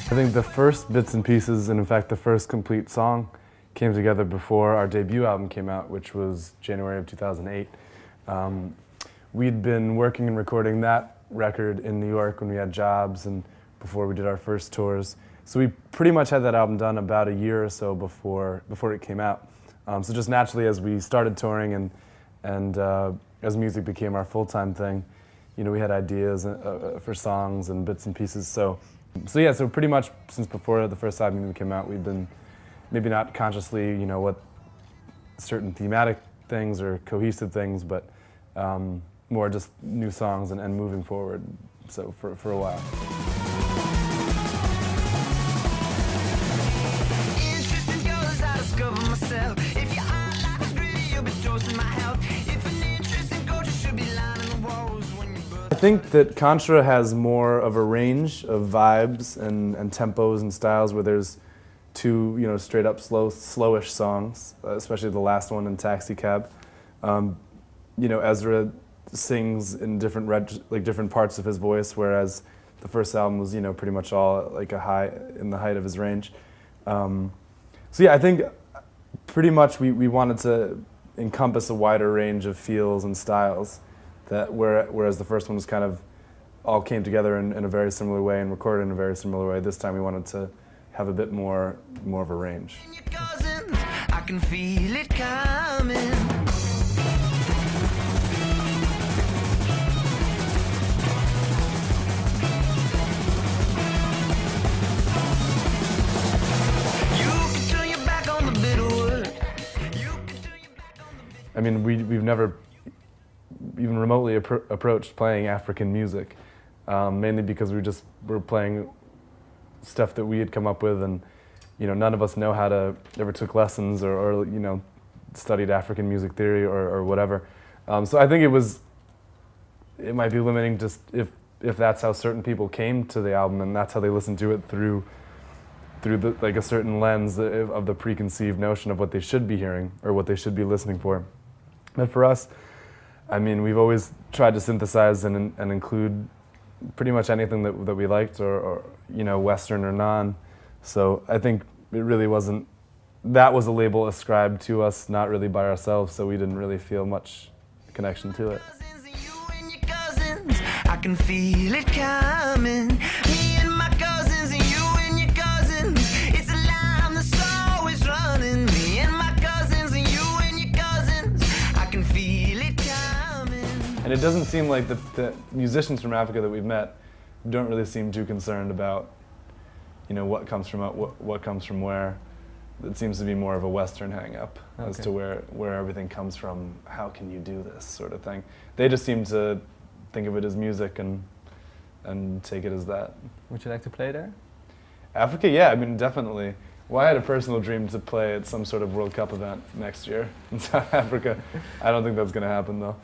I think the first bits and pieces, and in fact the first complete song, came together before our debut album came out, which was January of 2008. We'd been working and recording that record in New York when we had jobs and before we did our first tours. So we pretty much had that album done about a year or so before it came out. So just naturally, as we started touring and as music became our full-time thing, you know, we had ideas for songs and bits and pieces. So pretty much since before the first album even came out, we've been maybe not consciously, you know, what certain thematic things or cohesive things, but more just new songs and moving forward. So for a while. I think that Contra has more of a range of vibes and tempos and styles where there's two, you know, straight up slowish songs, especially the last one in Taxi Cab. You know, Ezra sings in different parts of his voice, whereas the first album was, you know, pretty much all like in the height of his range. So yeah, I think pretty much we wanted to encompass a wider range of feels and styles. Whereas the first one was kind of all came together in a very similar way and recorded in a very similar way. This time we wanted to have a bit more of a range. I can feel it coming. I mean, we've never even remotely approached playing African music, mainly because we're playing stuff that we had come up with, and you know, none of us know how to ever took lessons or you know, studied African music theory or whatever. So I think it might be limiting just if that's how certain people came to the album and that's how they listened to it through like a certain lens of the preconceived notion of what they should be hearing or what they should be listening for. But for us, I mean, we've always tried to synthesize and include pretty much anything that we liked, or you know, Western or non. So I think it really wasn't. That was a label ascribed to us, not really by ourselves. So we didn't really feel much connection to it. I can feel it coming. Me and my cousins and you and your cousins. It's a line that's always running. Me and my cousins and you and your cousins. I can feel it coming. And it doesn't seem like the musicians from Africa that we've met don't really seem too concerned about, you know, what comes from what comes from where. It seems to be more of a Western hang-up as to where everything comes from. How can you do this sort of thing? They just seem to think of it as music and take it as that. Would you like to play there? Africa, yeah, I mean, definitely. Well, I had a personal dream to play at some sort of World Cup event next year in South Africa. I don't think that's going to happen, though.